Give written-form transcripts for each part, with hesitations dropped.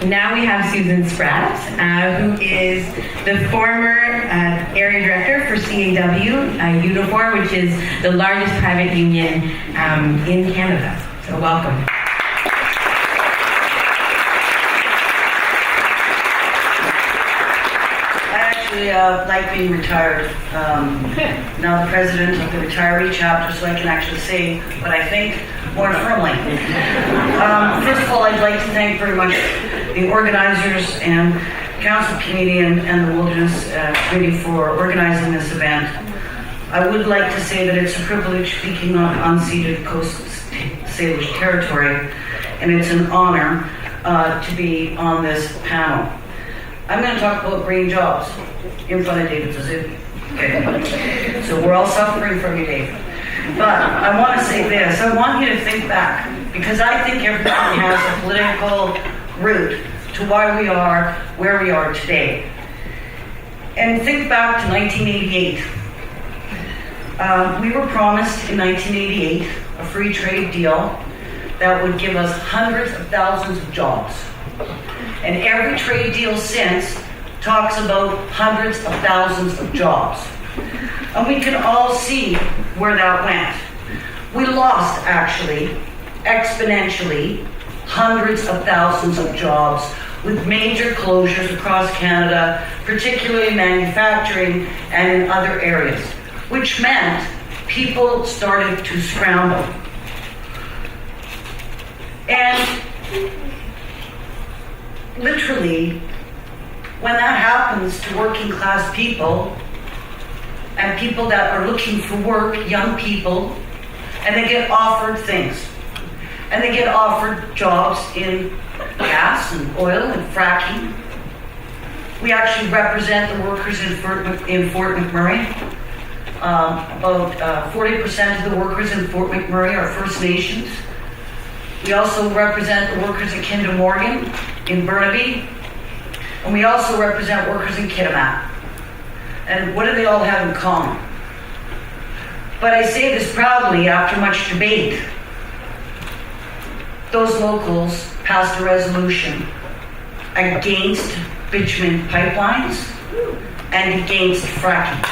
Now we have Susan Spratt, who is the former area director for CAW, Unifor, which is the largest private union in Canada. So welcome. Like being retired, now the president of the retiree chapter, so I can actually say what I think more firmly. First of all, I'd like to thank very much the organizers and council committee and the Wilderness Committee for organizing this event. I would like to say that it's a privilege speaking on unceded Coast Salish territory, and it's an honor to be on this panel. I'm going to talk about green jobs in front of David Suzuki. Okay. So we're all suffering from you, David. But I want to say this. I want you to think back, because I think everything has a political root to why we are where we are today. And think back to 1988. We were promised in 1988 a free trade deal that would give us hundreds of thousands of jobs. And every trade deal since talks about hundreds of thousands of jobs. And we can all see where that went. We lost, actually, exponentially, hundreds of thousands of jobs with major closures across Canada, particularly in manufacturing and in other areas, which meant people started to scramble. And literally, when that happens to working class people and people that are looking for work, young people, and they get offered things, and they get offered jobs in gas and oil and fracking. We actually represent the workers in Fort McMurray. About 40% of the workers in Fort McMurray are First Nations. We also represent the workers at Kinder Morgan in Burnaby, and we also represent workers in Kitimat. And what do they all have in common? But I say this proudly after much debate. Those locals passed a resolution against bitumen pipelines and against fracking.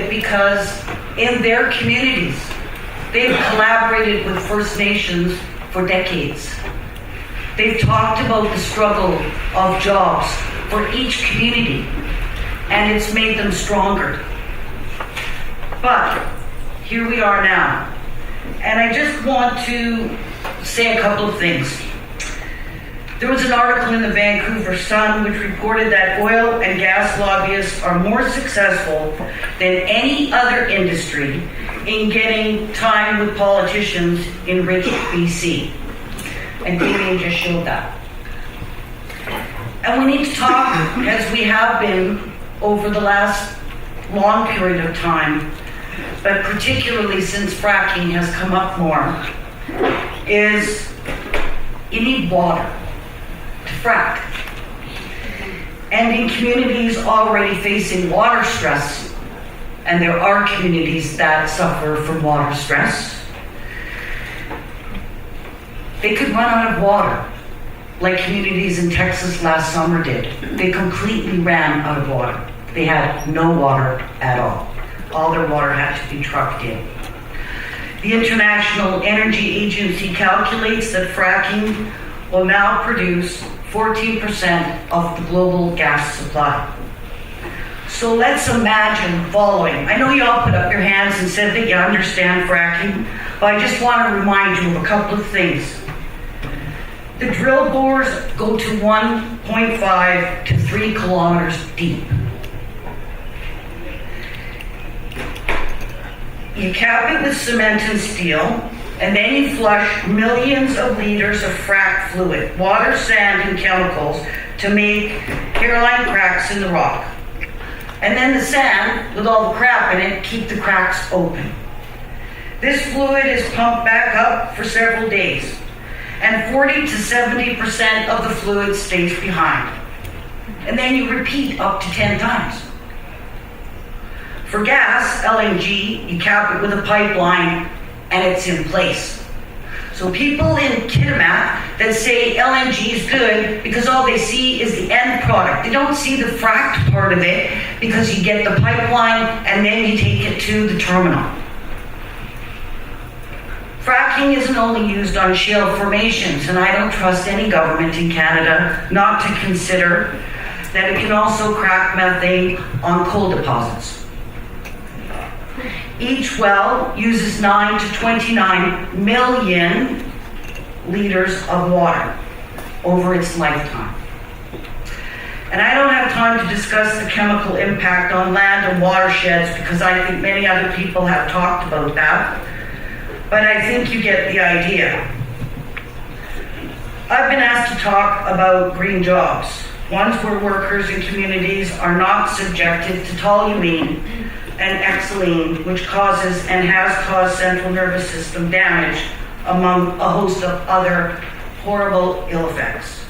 Because in their communities, they've collaborated with First Nations for decades. They've talked about the struggle of jobs for each community, and it's made them stronger. But here we are now, and I just want to say a couple of things. There was an article in the Vancouver Sun which reported that oil and gas lobbyists are more successful than any other industry in getting time with politicians in rich BC. And Damien just showed that. And we need to talk, as we have been over the last long period of time, but particularly since fracking has come up more, is you need water to frack. And in communities already facing water stress, and there are communities that suffer from water stress, they could run out of water, like communities in Texas last summer did. They completely ran out of water. They had no water at all. All their water had to be trucked in. The International Energy Agency calculates that fracking will now produce 14% of the global gas supply. So let's imagine the following. I know you all put up your hands and said that you understand fracking, but I just want to remind you of a couple of things. The drill bores go to 1.5 to 3 kilometers deep. You cap it with cement and steel, and then you flush millions of liters of frack fluid, water, sand, and chemicals to make hairline cracks in the rock. And then the sand, with all the crap in it, keep the cracks open. This fluid is pumped back up for several days, and 40 to 70% of the fluid stays behind. and then you repeat up to 10 times. For gas, LNG, you cap it with a pipeline and it's in place. So people in Kitimat that say LNG is good because all they see is the end product. They don't see the fracked part of it because you get the pipeline and then you take it to the terminal. Fracking isn't only used on shale formations, and I don't trust any government in Canada not to consider that it can also crack methane on coal deposits. Each well uses 9 to 29 million liters of water over its lifetime. And I don't have time to discuss the chemical impact on land and watersheds because I think many other people have talked about that, but I think you get the idea. I've been asked to talk about green jobs, ones where workers and communities are not subjected to toluene and xylene, which causes and has caused central nervous system damage, among a host of other horrible ill effects.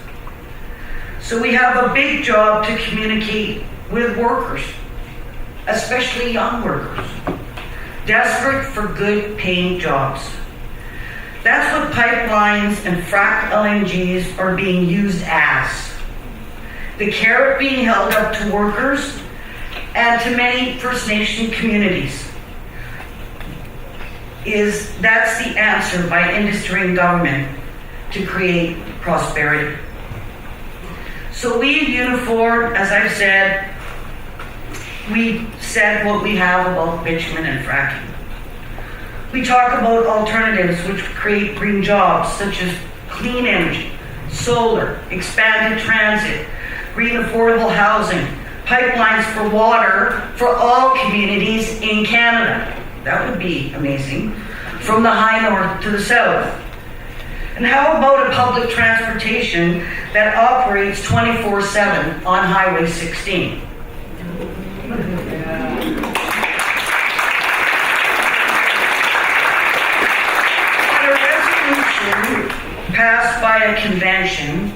So we have a big job to communicate with workers, especially young workers, desperate for good paying jobs. That's what pipelines and fracked LNGs are being used as. The carrot being held up to workers and to many First Nation communities is that's the answer by industry and government to create prosperity. So we at Unifor, as I've said, we said what we have about bitumen and fracking. We talk about alternatives which create green jobs, such as clean energy, solar, expanded transit, green affordable housing, pipelines for water for all communities in Canada. That would be amazing. From the high north to the south. And how about a public transportation that operates 24/7 on Highway 16? But a resolution passed by a convention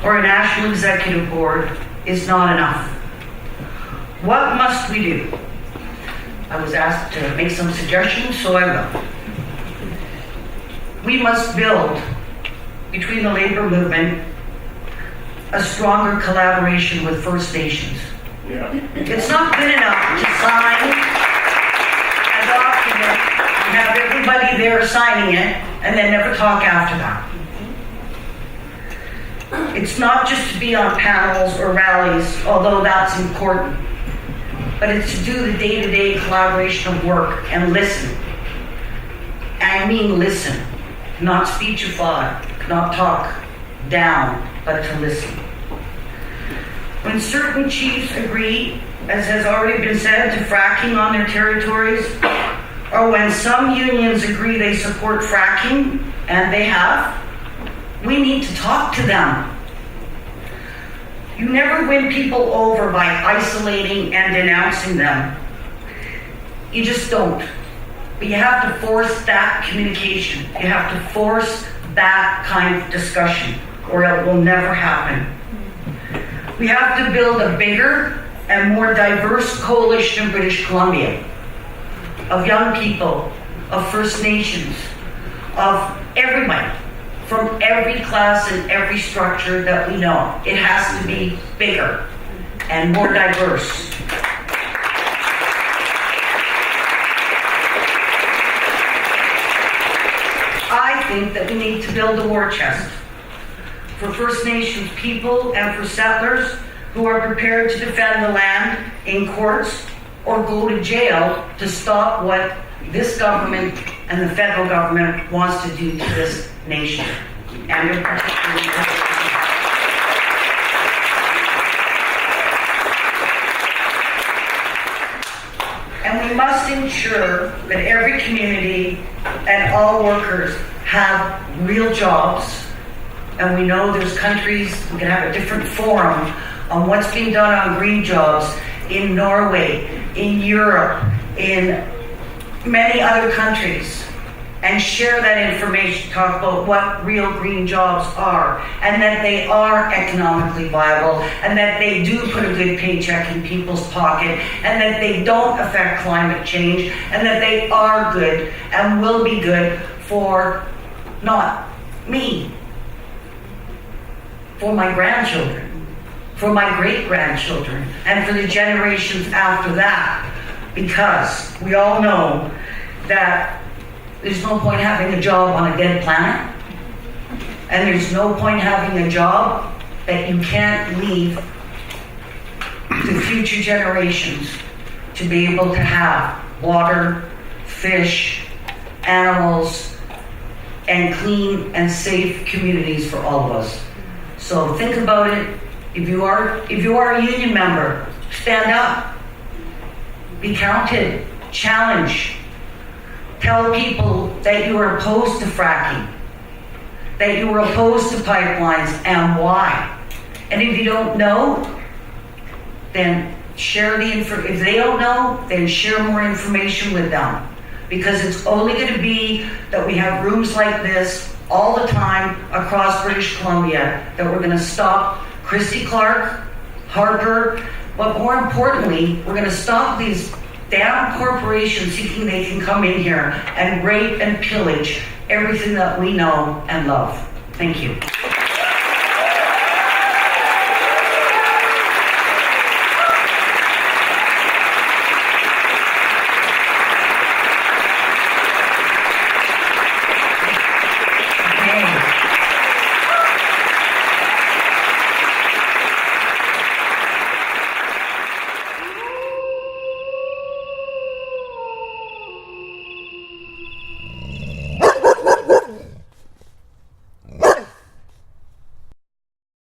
or a national executive board is not enough. What must we do? I was asked to make some suggestions, so I will. We must build, between the labor movement, a stronger collaboration with First Nations. Yeah. It's not good enough to sign a document and have everybody there signing it and then never talk after that. It's not just to be on panels or rallies, although that's important, but it's to do the day-to-day collaboration of work and listen. And I mean listen, not speechify, not talk down, but to listen. When certain chiefs agree, as has already been said, to fracking on their territories, or when some unions agree they support fracking, and they have, we need to talk to them. You never win people over by isolating and denouncing them. You just don't. But you have to force that communication. You have to force that kind of discussion, or it will never happen. We have to build a bigger and more diverse coalition in British Columbia of young people, of First Nations, of everybody, from every class and every structure that we know. It has to be bigger and more diverse. I think that we need to build a war chest for First Nations people and for settlers who are prepared to defend the land in courts or go to jail to stop what this government and the federal government wants to do to this nation. And in particular, and we must ensure that every community and all workers have real jobs. And we know there's countries, we can have a different forum on what's being done on green jobs in Norway, in Europe, in many other countries. and share that information, talk about what real green jobs are, and that they are economically viable, and that they do put a good paycheck in people's pocket, and that they don't affect climate change, and that they are good and will be good for not me, for my grandchildren, for my great-grandchildren, and for the generations after that. Because we all know that there's no point having a job on a dead planet, and there's no point having a job that you can't leave to future generations to be able to have water, fish, animals, and clean and safe communities for all of us. So think about it. If you are a union member, stand up. Be counted. Challenge. Tell people that you are opposed to fracking, that you are opposed to pipelines, and why. And if you don't know, then share the info. If they don't know, then share more information with them. Because it's only going to be that we have rooms like this all the time across British Columbia that we're going to stop Christy Clark, Harper, but more importantly, we're going to stop these damn corporations thinking they can come in here and rape and pillage everything that we know and love. Thank you.